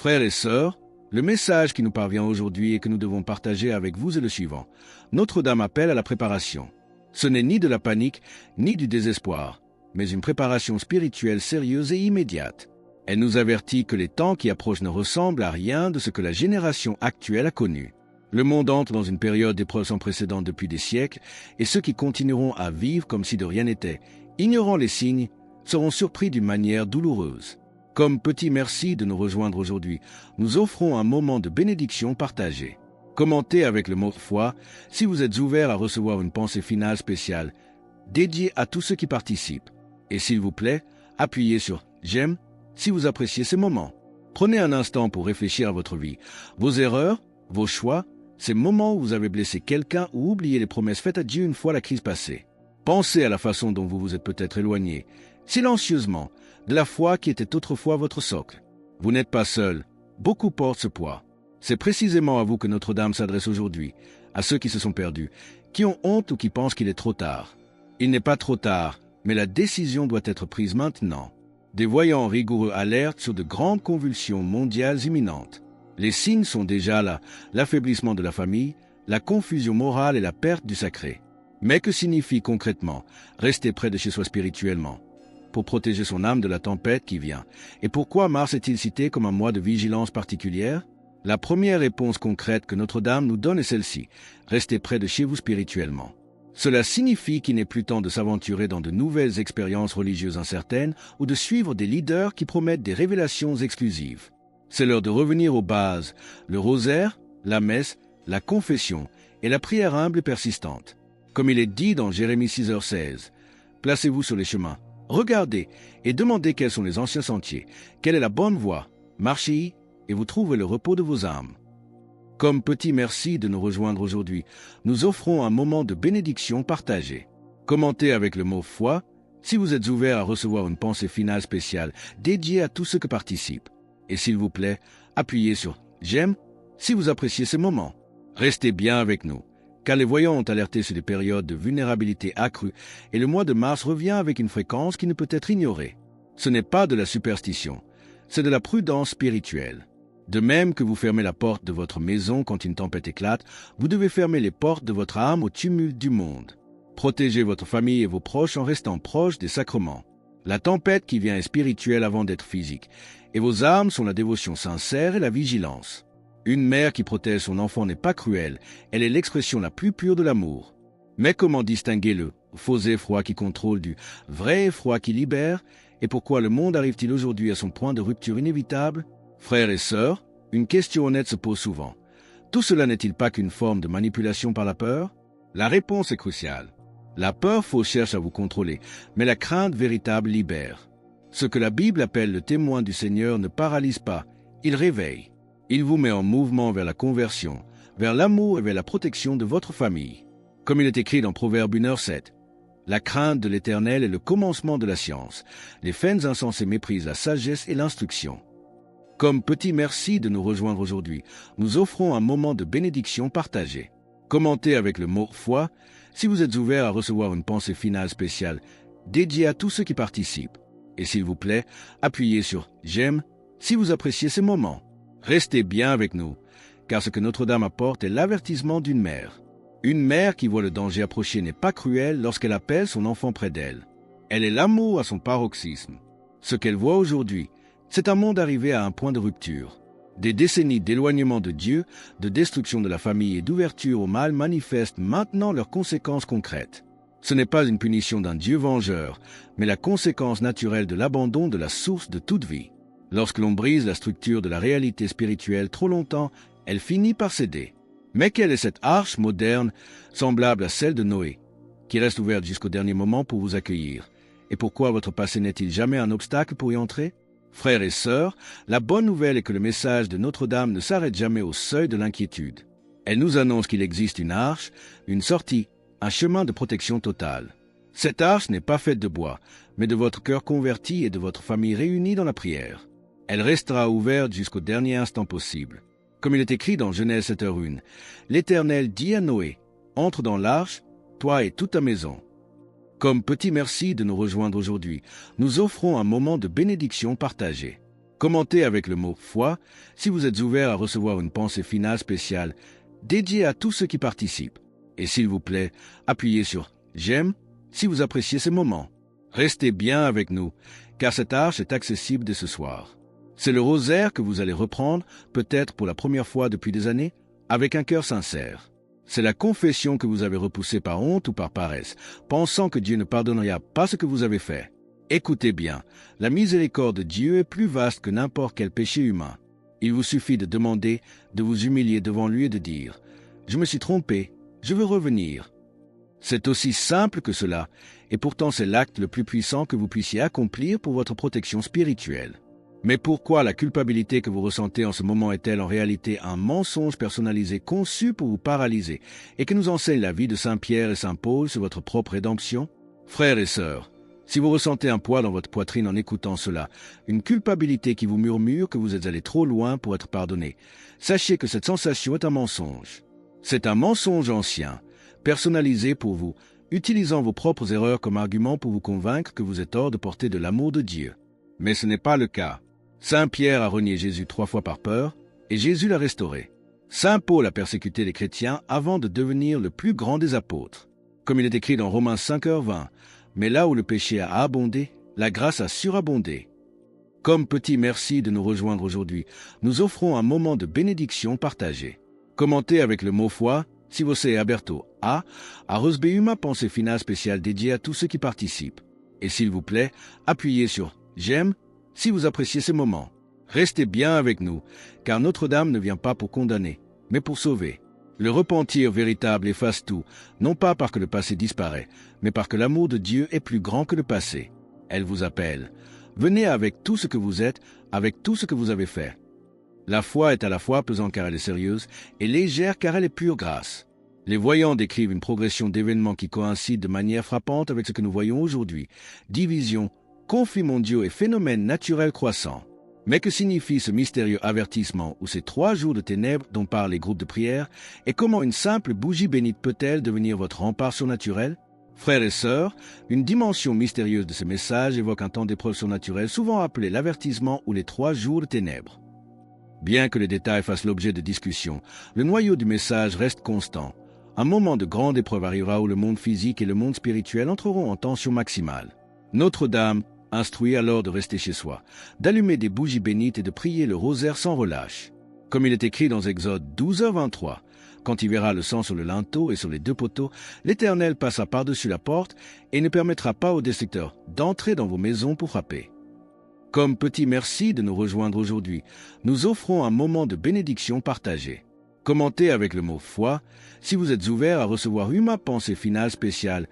Frères et sœurs, le message qui nous parvient aujourd'hui et que nous devons partager avec vous est le suivant. Notre-Dame appelle à la préparation. Ce n'est ni de la panique, ni du désespoir, mais une préparation spirituelle sérieuse et immédiate. Elle nous avertit que les temps qui approchent ne ressemblent à rien de ce que la génération actuelle a connu. Le monde entre dans une période d'épreuves sans précédent depuis des siècles, et ceux qui continueront à vivre comme si de rien n'était, ignorant les signes, seront surpris d'une manière douloureuse. Comme petit merci de nous rejoindre aujourd'hui, nous offrons un moment de bénédiction partagée. Commentez avec le mot foi si vous êtes ouvert à recevoir une pensée finale spéciale dédiée à tous ceux qui participent. Et s'il vous plaît, appuyez sur j'aime si vous appréciez ces moments. Prenez un instant pour réfléchir à votre vie, vos erreurs, vos choix, ces moments où vous avez blessé quelqu'un ou oublié les promesses faites à Dieu une fois la crise passée. Pensez à la façon dont vous vous êtes peut-être éloigné, silencieusement, de la foi qui était autrefois votre socle. Vous n'êtes pas seul, beaucoup portent ce poids. C'est précisément à vous que Notre-Dame s'adresse aujourd'hui, à ceux qui se sont perdus, qui ont honte ou qui pensent qu'il est trop tard. Il n'est pas trop tard, mais la décision doit être prise maintenant. Des voyants rigoureux alertent sur de grandes convulsions mondiales imminentes. Les signes sont déjà là, l'affaiblissement de la famille, la confusion morale et la perte du sacré. Mais que signifie concrètement rester près de chez soi spirituellement, pour protéger son âme de la tempête qui vient? Et pourquoi mars est-il cité comme un mois de vigilance particulière? La première réponse concrète que Notre-Dame nous donne est celle-ci: restez près de chez vous spirituellement. Cela signifie qu'il n'est plus temps de s'aventurer dans de nouvelles expériences religieuses incertaines ou de suivre des leaders qui promettent des révélations exclusives. C'est l'heure de revenir aux bases, le rosaire, la messe, la confession et la prière humble et persistante. Comme il est dit dans Jérémie 6h16, placez-vous sur les chemins, regardez et demandez quels sont les anciens sentiers, quelle est la bonne voie, marchez-y et vous trouverez le repos de vos âmes. Comme petit merci de nous rejoindre aujourd'hui, nous offrons un moment de bénédiction partagée. Commentez avec le mot foi si vous êtes ouvert à recevoir une pensée finale spéciale dédiée à tous ceux qui participent. Et s'il vous plaît, appuyez sur j'aime si vous appréciez ces moments. Restez bien avec nous, car les voyants ont alerté sur des périodes de vulnérabilité accrue et le mois de mars revient avec une fréquence qui ne peut être ignorée. Ce n'est pas de la superstition, c'est de la prudence spirituelle. De même que vous fermez la porte de votre maison quand une tempête éclate, vous devez fermer les portes de votre âme au tumulte du monde. Protégez votre famille et vos proches en restant proches des sacrements. La tempête qui vient est spirituelle avant d'être physique, et vos armes sont la dévotion sincère et la vigilance. Une mère qui protège son enfant n'est pas cruelle, elle est l'expression la plus pure de l'amour. Mais comment distinguer le faux effroi qui contrôle du vrai effroi qui libère, et pourquoi le monde arrive-t-il aujourd'hui à son point de rupture inévitable? Frères et sœurs, une question honnête se pose souvent. Tout cela n'est-il pas qu'une forme de manipulation par la peur? La réponse est cruciale. La peur fausse cherche à vous contrôler, mais la crainte véritable libère. Ce que la Bible appelle le témoin du Seigneur ne paralyse pas, il réveille. Il vous met en mouvement vers la conversion, vers l'amour et vers la protection de votre famille. Comme il est écrit dans Proverbe 1h7, la crainte de l'Éternel est le commencement de la science. Les faines insensées méprisent la sagesse et l'instruction. Comme petit merci de nous rejoindre aujourd'hui, nous offrons un moment de bénédiction partagée. Commentez avec le mot foi si vous êtes ouvert à recevoir une pensée finale spéciale dédiée à tous ceux qui participent. Et s'il vous plaît, appuyez sur j'aime si vous appréciez ces moments. Restez bien avec nous, car ce que Notre-Dame apporte est l'avertissement d'une mère. Une mère qui voit le danger approcher n'est pas cruelle lorsqu'elle appelle son enfant près d'elle. Elle est l'amour à son paroxysme. Ce qu'elle voit aujourd'hui, c'est un monde arrivé à un point de rupture. Des décennies d'éloignement de Dieu, de destruction de la famille et d'ouverture au mal manifestent maintenant leurs conséquences concrètes. Ce n'est pas une punition d'un Dieu vengeur, mais la conséquence naturelle de l'abandon de la source de toute vie. Lorsque l'on brise la structure de la réalité spirituelle trop longtemps, elle finit par céder. Mais quelle est cette arche moderne, semblable à celle de Noé, qui reste ouverte jusqu'au dernier moment pour vous accueillir? Et pourquoi votre passé n'est-il jamais un obstacle pour y entrer? Frères et sœurs, la bonne nouvelle est que le message de Notre-Dame ne s'arrête jamais au seuil de l'inquiétude. Elle nous annonce qu'il existe une arche, une sortie, un chemin de protection totale. Cette arche n'est pas faite de bois, mais de votre cœur converti et de votre famille réunie dans la prière. Elle restera ouverte jusqu'au dernier instant possible. Comme il est écrit dans Genèse 7h1, l'Éternel dit à Noé, « Entre dans l'arche, toi et toute ta maison. » Comme petit merci de nous rejoindre aujourd'hui, nous offrons un moment de bénédiction partagée. Commentez avec le mot « foi » si vous êtes ouvert à recevoir une pensée finale spéciale dédiée à tous ceux qui participent. Et s'il vous plaît, appuyez sur « j'aime » si vous appréciez ces moments. Restez bien avec nous, car cette arche est accessible dès ce soir. C'est le rosaire que vous allez reprendre, peut-être pour la première fois depuis des années, avec un cœur sincère. C'est la confession que vous avez repoussée par honte ou par paresse, pensant que Dieu ne pardonnera pas ce que vous avez fait. Écoutez bien, la miséricorde de Dieu est plus vaste que n'importe quel péché humain. Il vous suffit de demander, de vous humilier devant lui et de dire « Je me suis trompé, je veux revenir ». C'est aussi simple que cela, et pourtant c'est l'acte le plus puissant que vous puissiez accomplir pour votre protection spirituelle. Mais pourquoi la culpabilité que vous ressentez en ce moment est-elle en réalité un mensonge personnalisé conçu pour vous paralyser et que nous enseigne la vie de Saint Pierre et Saint Paul sur votre propre rédemption? Frères et sœurs, si vous ressentez un poids dans votre poitrine en écoutant cela, une culpabilité qui vous murmure que vous êtes allé trop loin pour être pardonné, sachez que cette sensation est un mensonge. C'est un mensonge ancien, personnalisé pour vous, utilisant vos propres erreurs comme argument pour vous convaincre que vous êtes hors de portée de l'amour de Dieu. Mais ce n'est pas le cas. Saint Pierre a renié Jésus 3 fois par peur, et Jésus l'a restauré. Saint Paul a persécuté les chrétiens avant de devenir le plus grand des apôtres. Comme il est écrit dans Romains 5h20, « Mais là où le péché a abondé, la grâce a surabondé. » Comme petit merci de nous rejoindre aujourd'hui, nous offrons un moment de bénédiction partagée. Commentez avec le mot foi si vous êtes Alberto A. @BUMA pensée finale spéciale dédiée à tous ceux qui participent. Et s'il vous plaît, appuyez sur « j'aime » si vous appréciez ces moments. Restez bien avec nous, car Notre-Dame ne vient pas pour condamner, mais pour sauver. Le repentir véritable efface tout, non pas parce que le passé disparaît, mais parce que l'amour de Dieu est plus grand que le passé. Elle vous appelle. Venez avec tout ce que vous êtes, avec tout ce que vous avez fait. La foi est à la fois pesante car elle est sérieuse et légère car elle est pure grâce. Les voyants décrivent une progression d'événements qui coïncident de manière frappante avec ce que nous voyons aujourd'hui. Division, conflits mondiaux et phénomènes naturels croissants. Mais que signifie ce mystérieux avertissement ou ces 3 jours de ténèbres dont parlent les groupes de prière et comment une simple bougie bénite peut-elle devenir votre rempart surnaturel? Frères et sœurs, une dimension mystérieuse de ce message évoque un temps d'épreuve surnaturelle souvent appelé l'avertissement ou les 3 jours de ténèbres. Bien que les détails fassent l'objet de discussions, le noyau du message reste constant. Un moment de grande épreuve arrivera où le monde physique et le monde spirituel entreront en tension maximale. Notre-Dame instruit alors de rester chez soi, d'allumer des bougies bénites et de prier le rosaire sans relâche. Comme il est écrit dans Exode 12h23, quand il verra le sang sur le linteau et sur les 2 poteaux, l'Éternel passera par-dessus la porte et ne permettra pas aux destructeurs d'entrer dans vos maisons pour frapper. Comme petit merci de nous rejoindre aujourd'hui, nous offrons un moment de bénédiction partagée. Commentez avec le mot foi si vous êtes ouvert à recevoir une pensée finale spéciale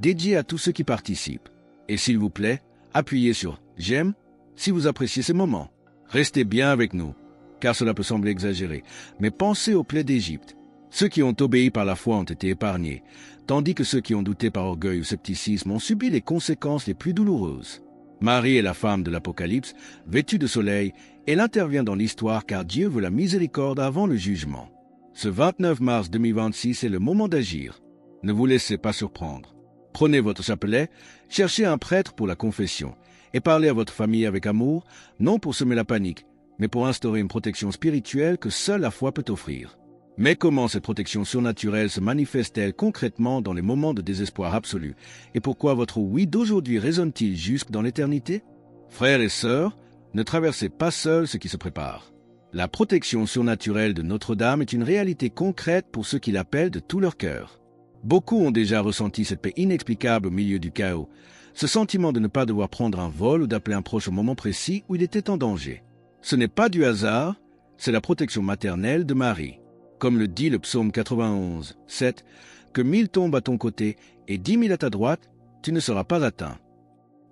dédiée à tous ceux qui participent. Et s'il vous plaît, appuyez sur « j'aime » si vous appréciez ces moments. Restez bien avec nous, car cela peut sembler exagéré, mais pensez aux plaies d'Égypte. Ceux qui ont obéi par la foi ont été épargnés, tandis que ceux qui ont douté par orgueil ou scepticisme ont subi les conséquences les plus douloureuses. Marie est la femme de l'Apocalypse, vêtue de soleil, elle intervient dans l'histoire car Dieu veut la miséricorde avant le jugement. Ce 29 mars 2026 est le moment d'agir. Ne vous laissez pas surprendre. Prenez votre chapelet, cherchez un prêtre pour la confession et parlez à votre famille avec amour, non pour semer la panique, mais pour instaurer une protection spirituelle que seule la foi peut offrir. Mais comment cette protection surnaturelle se manifeste-t-elle concrètement dans les moments de désespoir absolu? Et pourquoi votre oui d'aujourd'hui résonne-t-il jusque dans l'éternité? Frères et sœurs, ne traversez pas seuls ce qui se prépare. La protection surnaturelle de Notre-Dame est une réalité concrète pour ceux qui l'appellent de tout leur cœur. Beaucoup ont déjà ressenti cette paix inexplicable au milieu du chaos, ce sentiment de ne pas devoir prendre un vol ou d'appeler un proche au moment précis où il était en danger. Ce n'est pas du hasard, c'est la protection maternelle de Marie. Comme le dit le psaume 91, 7, que 1000 tombent à ton côté et 10 000 à ta droite, tu ne seras pas atteint.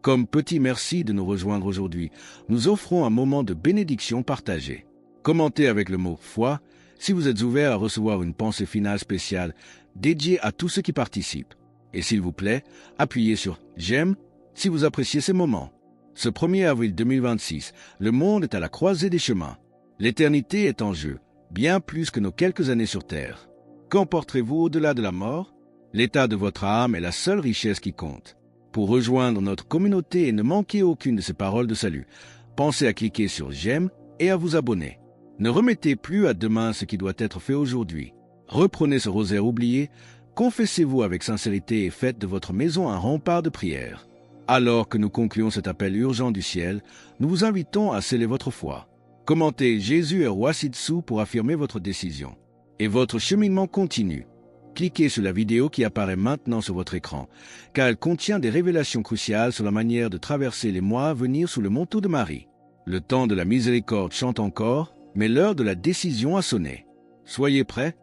Comme petit merci de nous rejoindre aujourd'hui, nous offrons un moment de bénédiction partagée. Commentez avec le mot foi si vous êtes ouvert à recevoir une pensée finale spéciale dédiée à tous ceux qui participent. Et s'il vous plaît, appuyez sur « j'aime » si vous appréciez ces moments. Ce 1er avril 2026, le monde est à la croisée des chemins. L'éternité est en jeu, bien plus que nos quelques années sur Terre. Qu'emporterez-vous au-delà de la mort? L'état de votre âme est la seule richesse qui compte. Pour rejoindre notre communauté et ne manquer aucune de ces paroles de salut, Pensez à cliquer sur j'aime et à vous abonner. Ne remettez plus à demain ce qui doit être fait aujourd'hui. Reprenez ce rosaire oublié, confessez-vous avec sincérité et faites de votre maison un rempart de prière. Alors que nous concluons cet appel urgent du ciel, nous vous invitons à sceller votre foi. Commentez Jésus est roi ci-dessous pour affirmer votre décision. Et votre cheminement continue. Cliquez sur la vidéo qui apparaît maintenant sur votre écran, car elle contient des révélations cruciales sur la manière de traverser les mois à venir sous le manteau de Marie. Le temps de la miséricorde chante encore, mais l'heure de la décision a sonné. Soyez prêts,